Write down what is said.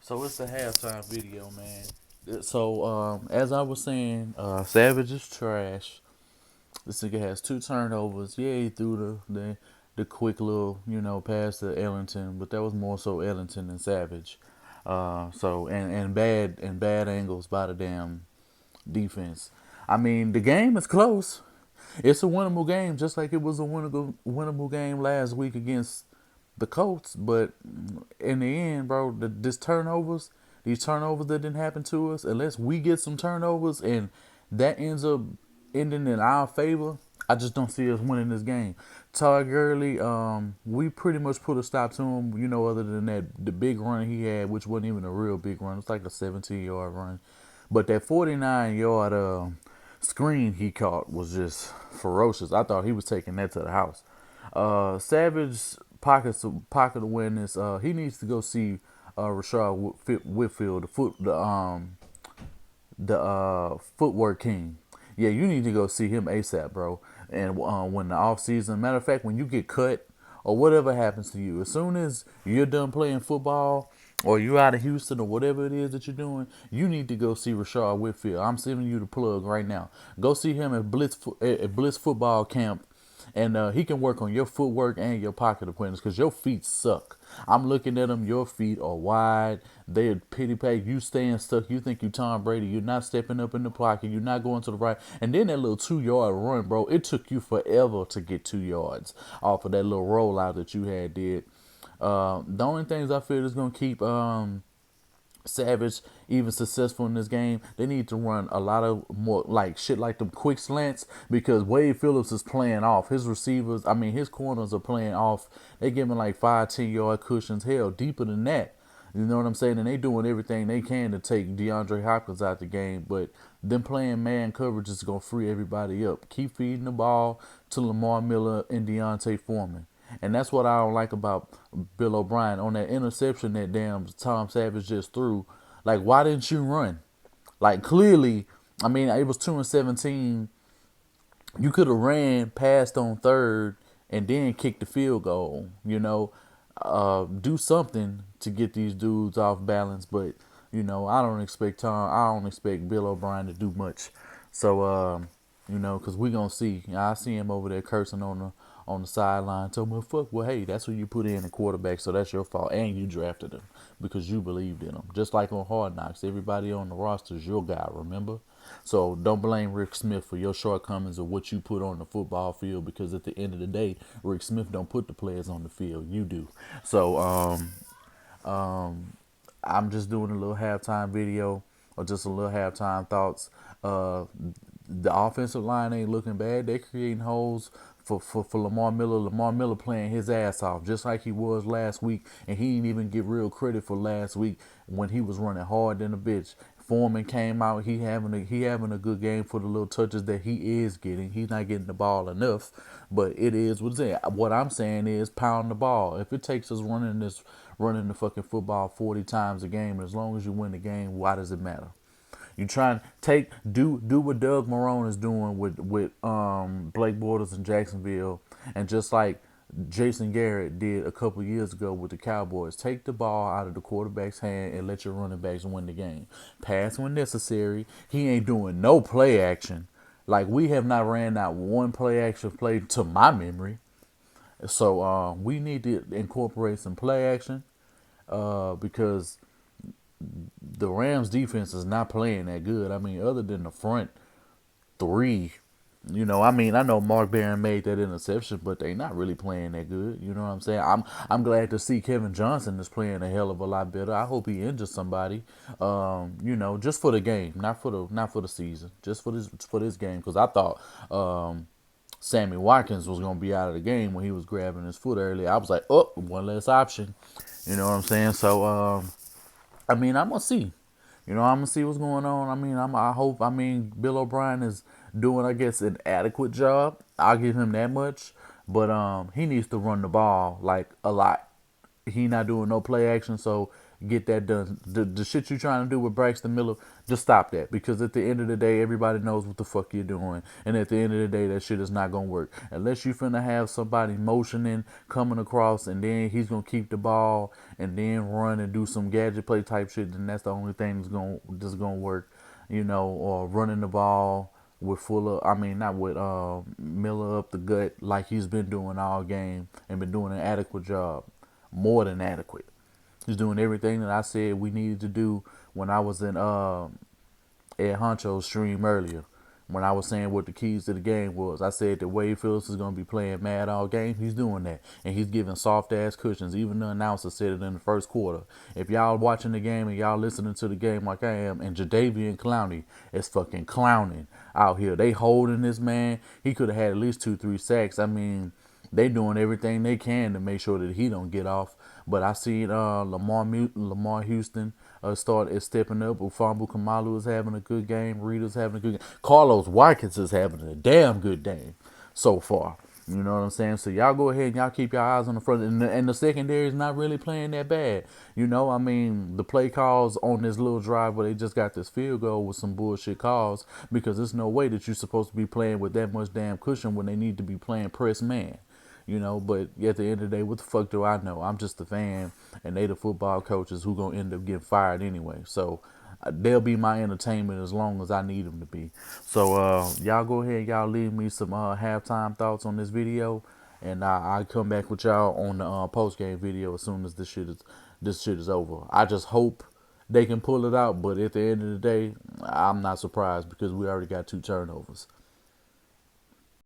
So it's a halftime video, man. So as I was saying, Savage is trash. This nigga has two turnovers. Yeah, he threw the quick little pass to Ellington, but that was more so Ellington than Savage. And bad angles by the damn defense. I mean, the game is close. It's a winnable game, just like it was a winnable game last week against the Colts. But in the end, bro, these turnovers that didn't happen to us, unless we get some turnovers and that ends up ending in our favor, I just don't see us winning this game. Todd Gurley, we pretty much put a stop to him, other than that the big run he had, which wasn't even a real big run. It was like a 17-yard run. But that 49-yard screen he caught was just ferocious. I thought he was taking that to the house. Savage pocket awareness. He needs to go see Rashard Whitfield, the footwork king. Yeah, you need to go see him ASAP, bro. And when the off season, matter of fact, when you get cut or whatever happens to you, as soon as you're done playing football or you're out of Houston or whatever it is that you're doing, you need to go see Rashard Whitfield. I'm sending you the plug right now. Go see him at Bliss Football Camp, and he can work on your footwork and your pocket awareness because your feet suck. I'm looking at them. Your feet are wide. They're pity pack. You staying stuck. You think you Tom Brady. You're not stepping up in the pocket. You're not going to the right. And then that little 2 yard run, bro. It took you forever to get 2 yards off of that little rollout that you had did. The only things I feel is gonna keep Savage even successful in this game, they need to run a lot of more like shit like them quick slants because Wade Phillips is playing off. His receivers, I mean his corners are playing off. They giving like 5-10 yard cushions, hell deeper than that. You know what I'm saying? And they doing everything they can to take DeAndre Hopkins out the game, but them playing man coverage is gonna free everybody up. Keep feeding the ball to Lamar Miller and Deontay Foreman. And that's what I don't like about Bill O'Brien. On that interception that damn Tom Savage just threw, like, why didn't you run? Like, clearly, I mean, it was 2-17. You could have ran, passed on third, and then kicked the field goal. Do something to get these dudes off balance. But I don't expect Bill O'Brien to do much. So, because we gonna see. I see him over there cursing on the sideline. Told me, fuck, well, hey, that's who you put in the quarterback, so that's your fault. And you drafted him because you believed in him. Just like on Hard Knocks, everybody on the roster is your guy, remember? So don't blame Rick Smith for your shortcomings of what you put on the football field because at the end of the day, Rick Smith don't put the players on the field. You do. So I'm just doing a little halftime video or just a little halftime thoughts. The offensive line ain't looking bad. They're creating holes for Lamar Miller. Lamar Miller playing his ass off just like he was last week, and he didn't even get real credit for last week when he was running hard than a bitch. Foreman came out. He having a good game for the little touches that he is getting. He's not getting the ball enough, but it is what it is. What I'm saying is pound the ball. If it takes us running the fucking football 40 times a game, as long as you win the game, why does it matter? You try and do what Doug Marrone is doing with Blake Bortles in Jacksonville, and just like Jason Garrett did a couple years ago with the Cowboys, take the ball out of the quarterback's hand and let your running backs win the game. Pass when necessary. He ain't doing no play action. Like, we have not ran out one play action play to my memory. So we need to incorporate some play action because the Rams defense is not playing that good. I mean, other than the front three, I mean, I know Mark Barron made that interception, but they not really playing that good. You know what I'm saying? I'm glad to see Kevin Johnson is playing a hell of a lot better. I hope he injures somebody. Just for the game, not for the season, just for this game, because I thought Sammy Watkins was gonna be out of the game when he was grabbing his foot earlier. I was like, oh, one less option. You know what I'm saying? So I mean, I'm gonna see. I'm gonna see what's going on. I mean, I hope. I mean, Bill O'Brien is doing, I guess, an adequate job. I'll give him that much. But he needs to run the ball like a lot. he not doing no play action, so get that done. The shit you trying to do with Braxton Miller, just stop that, because at the end of the day, everybody knows what the fuck you're doing, and at the end of the day, that shit is not gonna work unless you finna have somebody motioning, coming across, and then he's gonna keep the ball and then run and do some gadget play type shit. Then that's the only thing that's gonna work, or running the ball with Fuller. I mean, not with Miller up the gut like he's been doing all game and been doing an adequate job, more than adequate. He's doing everything that I said we needed to do when I was in Ed Honcho's stream earlier. When I was saying what the keys to the game was, I said that Wade Phillips is going to be playing mad all game. He's doing that. And he's giving soft ass cushions. Even the announcer said it in the first quarter. If y'all watching the game and y'all listening to the game like I am, and Jadeveon Clowney is fucking clowning out here. They holding this man. He could have had at least 2-3 sacks. I mean, they doing everything they can to make sure that he don't get off. But I see Lamar Houston is stepping up. Ufambu Kamalu is having a good game. Reader's having a good game. Carlos Watkins is having a damn good game so far. You know what I'm saying? So y'all go ahead and y'all keep your eyes on the front. And the secondary is not really playing that bad. I mean, the play calls on this little drive where they just got this field goal with some bullshit calls, because there's no way that you're supposed to be playing with that much damn cushion when they need to be playing press man. But at the end of the day, what the fuck do I know? I'm just a fan, and they the football coaches who gonna end up getting fired anyway. So they'll be my entertainment as long as I need them to be. So y'all go ahead, y'all leave me some halftime thoughts on this video, and I'll come back with y'all on the post game video as soon as this shit is over. I just hope they can pull it out, but at the end of the day, I'm not surprised because we already got 2 turnovers.